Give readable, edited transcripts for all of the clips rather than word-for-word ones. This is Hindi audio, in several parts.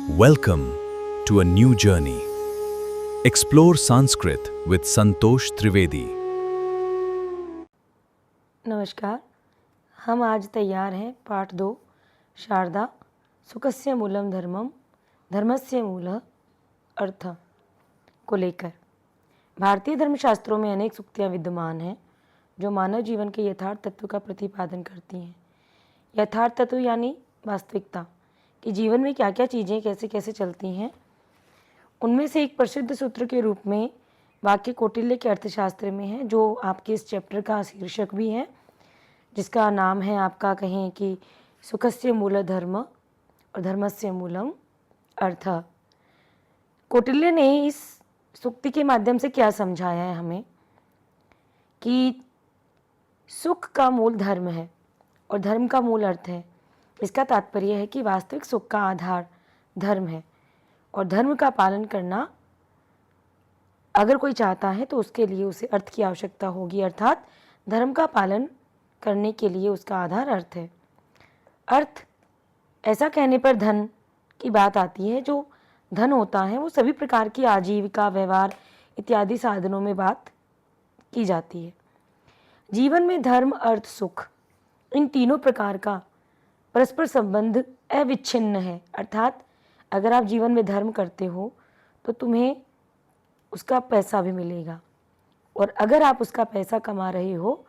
Welcome to a new journey. Explore Sanskrit with Santosh Trivedi. नमस्कार। हम आज तैयार हैं पाठ 2 शारदा सुखस्य मूलम धर्मम धर्मस्य मूलः अर्थ को लेकर। भारतीय धर्मशास्त्रों में अनेक सूक्तियाँ विद्यमान हैं जो मानव जीवन के यथार्थ तत्व का प्रतिपादन करती हैं। यथार्थ तत्व यानी वास्तविकता कि जीवन में क्या क्या चीज़ें कैसे कैसे चलती हैं। उनमें से एक प्रसिद्ध सूत्र के रूप में वाक्य कौटिल्य के अर्थशास्त्र में है, जो आपके इस चैप्टर का शीर्षक भी है, जिसका नाम है आपका कहें कि सुखस्य मूल धर्म और धर्मस्य मूलम अर्थ। कौटिल्य ने इस सूक्ति के माध्यम से क्या समझाया है हमें कि सुख का मूल धर्म है और धर्म का मूल अर्थ है। इसका तात्पर्य है कि वास्तविक सुख का आधार धर्म है और धर्म का पालन करना अगर कोई चाहता है तो उसके लिए उसे अर्थ की आवश्यकता होगी, अर्थात धर्म का पालन करने के लिए उसका आधार अर्थ है। अर्थ ऐसा कहने पर धन की बात आती है। जो धन होता है वो सभी प्रकार की आजीविका, व्यवहार इत्यादि साधनों में बात की जाती है। जीवन में धर्म, अर्थ, सुख इन तीनों प्रकार का परस्पर संबंध अविच्छिन्न है। अर्थात अगर आप जीवन में धर्म करते हो तो तुम्हें उसका पैसा भी मिलेगा, और अगर आप उसका पैसा कमा रहे हो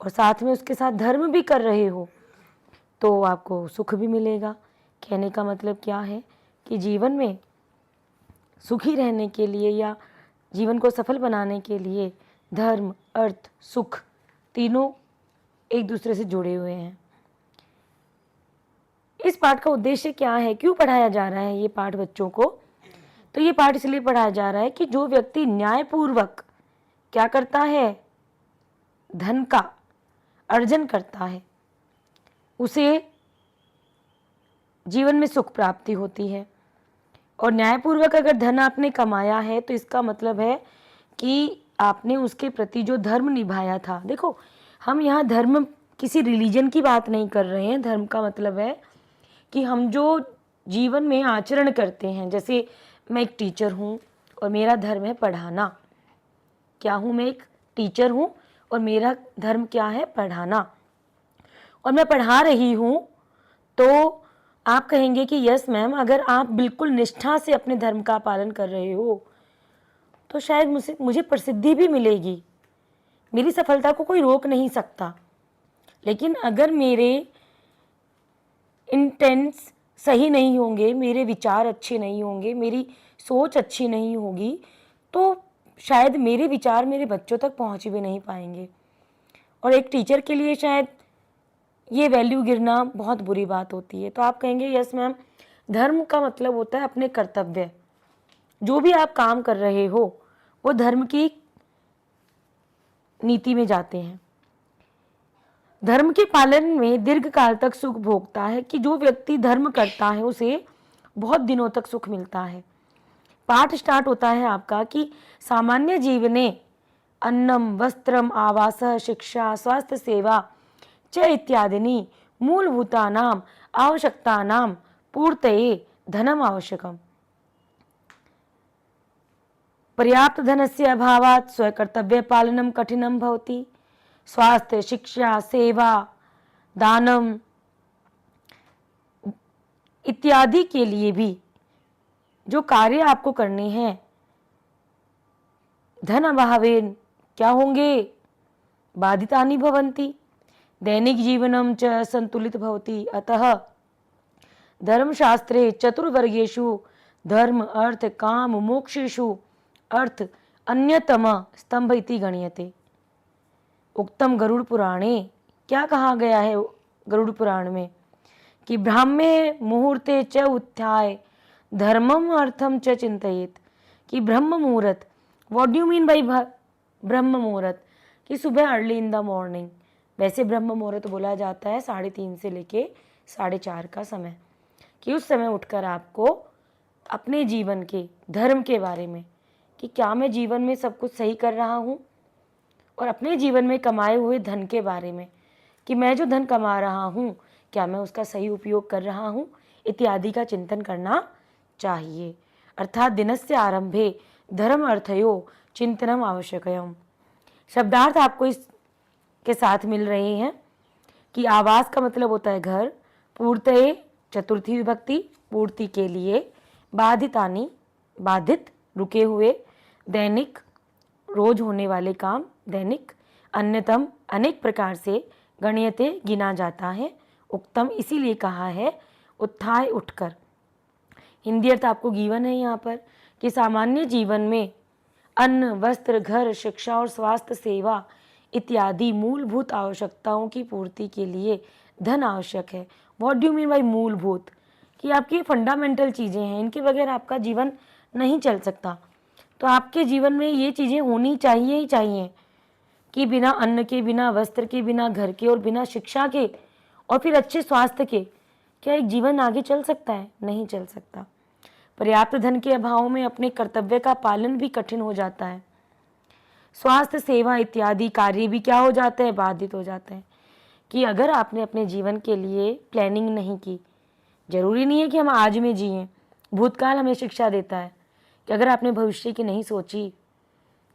और साथ में उसके साथ धर्म भी कर रहे हो तो आपको सुख भी मिलेगा। कहने का मतलब क्या है कि जीवन में सुखी रहने के लिए या जीवन को सफल बनाने के लिए धर्म, अर्थ, सुख तीनों एक दूसरे से जुड़े हुए हैं। इस पाठ का उद्देश्य क्या है, क्यों पढ़ाया जा रहा है ये पाठ बच्चों को? तो ये पाठ इसलिए पढ़ाया जा रहा है कि जो व्यक्ति न्यायपूर्वक क्या करता है, धन का अर्जन करता है, उसे जीवन में सुख प्राप्ति होती है। और न्यायपूर्वक अगर धन आपने कमाया है तो इसका मतलब है कि आपने उसके प्रति जो धर्म निभाया था। देखो, हम यहाँ धर्म किसी रिलीजन की बात नहीं कर रहे हैं। धर्म का मतलब है कि हम जो जीवन में आचरण करते हैं। जैसे मैं एक टीचर हूँ और मेरा धर्म है पढ़ाना। क्या हूँ? मैं एक टीचर हूँ और मेरा धर्म क्या है? पढ़ाना। और मैं पढ़ा रही हूँ तो आप कहेंगे कि यस मैम, अगर आप बिल्कुल निष्ठा से अपने धर्म का पालन कर रहे हो तो शायद मुझे प्रसिद्धि भी मिलेगी, मेरी सफलता को कोई रोक नहीं सकता। लेकिन अगर मेरे इंटेंस सही नहीं होंगे, मेरे विचार अच्छे नहीं होंगे, मेरी सोच अच्छी नहीं होगी, तो शायद मेरे विचार मेरे बच्चों तक पहुंच भी नहीं पाएंगे। और एक टीचर के लिए शायद ये वैल्यू गिरना बहुत बुरी बात होती है। तो आप कहेंगे यस मैम, धर्म का मतलब होता है अपने कर्तव्य। जो भी आप काम कर रहे हो वो धर्म की नीति में जाते हैं। धर्म के पालन में दीर्घ काल तक सुख भोगता है कि जो व्यक्ति धर्म करता है उसे बहुत दिनों तक सुख मिलता है। पाठ स्टार्ट होता है आपका कि सामान्य जीवने अन्नम वस्त्रम आवासः शिक्षा स्वास्थ्य सेवा च इत्यादिनी मूलभूतानाम आवश्यकतानां पूर्तये धनम आवश्यकम। पर्याप्त धनस्य अभावात् स्वकर्तव्य पालनम कठिनम भवति। स्वास्थ्य, शिक्षा, सेवा, दानम इत्यादि के लिए भी जो कार्य आपको करने हैं, धन अभावेन क्या होंगे? बाधितानि भवन्ति। दैनिक जीवनम च संतुलित भवति। अतः धर्मशास्त्रे चतुर्वर्गेषु धर्म, अर्थ, काम, मोक्षेषु अर्थ अन्यतम स्तंभ इति गण्यते। उक्तम गरुड़ पुराणे, क्या कहा गया है गरुड़ पुराण में कि ब्राह्मे मुहूर्ते च उत्थाय धर्मम अर्थम च चिंतयेत। कि ब्रह्म मुहूर्त, what do you mean by ब्रह्म मुहूर्त? कि सुबह अर्ली इन द मॉर्निंग। वैसे ब्रह्म मुहूर्त बोला जाता है 3:30 से लेके 4:30 का समय, कि उस समय उठकर आपको अपने जीवन के धर्म के बारे में कि क्या मैं जीवन में सब कुछ सही कर रहा हूँ, और अपने जीवन में कमाए हुए धन के बारे में कि मैं जो धन कमा रहा हूँ क्या मैं उसका सही उपयोग कर रहा हूँ, इत्यादि का चिंतन करना चाहिए। अर्थात दिनस्य आरंभे धर्म अर्थयो चिंतनम आवश्यकम। शब्दार्थ आपको इस के साथ मिल रहे हैं कि आवास का मतलब होता है घर, पूर्तये चतुर्थी विभक्ति पूर्ति के लिए, बाधितानि बाधित रुके हुए, दैनिक रोज होने वाले काम दैनिक, अन्यतम अनेक प्रकार से, गण्यते गिना जाता है, उक्तम इसीलिए कहा है, उत्थाय उठकर। हिंदी अर्थ आपको गिवन है यहाँ पर कि सामान्य जीवन में अन्न, वस्त्र, घर, शिक्षा और स्वास्थ्य सेवा इत्यादि मूलभूत आवश्यकताओं की पूर्ति के लिए धन आवश्यक है। What do you mean by मूलभूत? कि आपकी फंडामेंटल चीज़ें हैं, इनके बगैर आपका जीवन नहीं चल सकता। तो आपके जीवन में ये चीज़ें होनी चाहिए ही चाहिए कि बिना अन्न के, बिना वस्त्र के, बिना घर के और बिना शिक्षा के और फिर अच्छे स्वास्थ्य के क्या एक जीवन आगे चल सकता है? नहीं चल सकता। पर्याप्त धन के अभाव में अपने कर्तव्य का पालन भी कठिन हो जाता है। स्वास्थ्य सेवा इत्यादि कार्य भी क्या हो जाते हैं? बाधित हो जाते हैं। कि अगर आपने अपने जीवन के लिए प्लानिंग नहीं की, जरूरी नहीं है कि हम आज में जिएं, भूतकाल हमें शिक्षा देता है कि अगर आपने भविष्य की नहीं सोची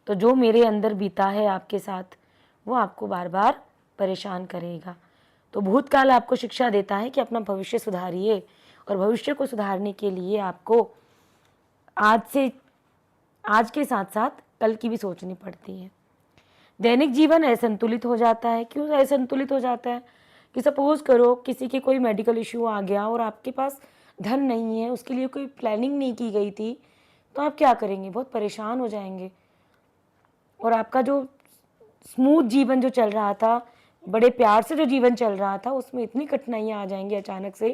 तो जो मेरे अंदर बीता है आपके साथ वो आपको बार बार परेशान करेगा। तो भूतकाल आपको शिक्षा देता है कि अपना भविष्य सुधारिए और भविष्य को सुधारने के लिए आपको आज के साथ साथ कल की भी सोचनी पड़ती है। दैनिक जीवन असंतुलित हो जाता है। क्यों असंतुलित हो जाता है? कि सपोज करो किसी के कोई मेडिकल इश्यू आ गया और आपके पास धन नहीं है, उसके लिए कोई प्लानिंग नहीं की गई थी, तो आप क्या करेंगे? बहुत परेशान हो जाएंगे और आपका जो स्मूथ जीवन जो चल रहा था, बड़े प्यार से जो जीवन चल रहा था, उसमें इतनी कठिनाइयाँ आ जाएंगी अचानक से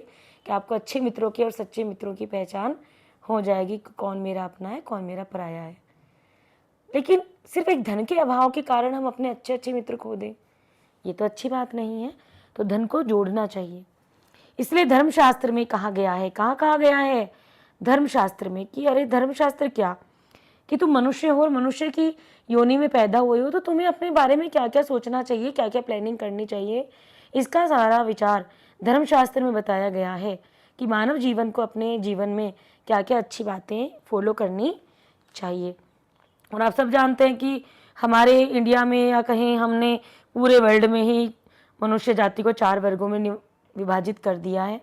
कि आपको अच्छे मित्रों की और सच्चे मित्रों की पहचान हो जाएगी कि कौन मेरा अपना है, कौन मेरा पराया है। लेकिन सिर्फ एक धन के अभाव के कारण हम अपने अच्छे अच्छे मित्र खो दें, ये तो अच्छी बात नहीं है। तो धन को जोड़ना चाहिए। इसलिए धर्मशास्त्र में कहा गया है, कहाँ कहा गया है? धर्मशास्त्र में। कि अरे धर्मशास्त्र क्या, कि तुम मनुष्य हो और मनुष्य की योनि में पैदा हुए हो, तो तुम्हें अपने बारे में क्या क्या सोचना चाहिए, क्या क्या प्लानिंग करनी चाहिए, इसका सारा विचार धर्मशास्त्र में बताया गया है कि मानव जीवन को अपने जीवन में क्या क्या अच्छी बातें फॉलो करनी चाहिए। और आप सब जानते हैं कि हमारे इंडिया में या कहीं हमने पूरे वर्ल्ड में ही मनुष्य जाति को 4 वर्गों में विभाजित कर दिया है।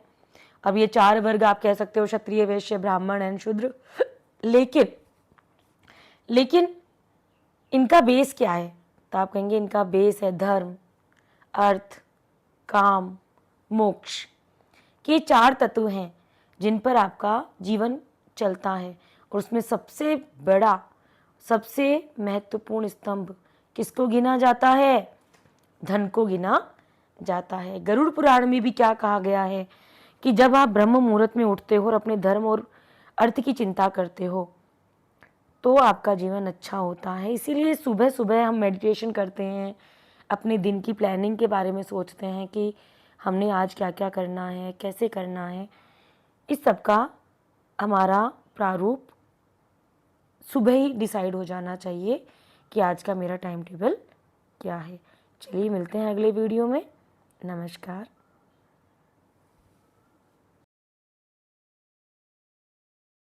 अब ये 4 वर्ग आप कह सकते हो क्षत्रिय, वैश्य, ब्राह्मण एंड शूद्र। लेकिन इनका बेस क्या है? तो आप कहेंगे इनका बेस है धर्म, अर्थ, काम, मोक्ष। ये 4 तत्व हैं जिन पर आपका जीवन चलता है। और उसमें सबसे बड़ा, सबसे महत्वपूर्ण स्तंभ किसको गिना जाता है? धन को गिना जाता है। गरुड़ पुराण में भी क्या कहा गया है कि जब आप ब्रह्म मुहूर्त में उठते हो और अपने धर्म और अर्थ की चिंता करते हो तो आपका जीवन अच्छा होता है। इसीलिए सुबह सुबह हम मेडिटेशन करते हैं, अपने दिन की प्लानिंग के बारे में सोचते हैं कि हमने आज क्या क्या करना है, कैसे करना है। इस सब का हमारा प्रारूप सुबह ही डिसाइड हो जाना चाहिए कि आज का मेरा टाइम टेबल क्या है। चलिए मिलते हैं अगले वीडियो में। नमस्कार।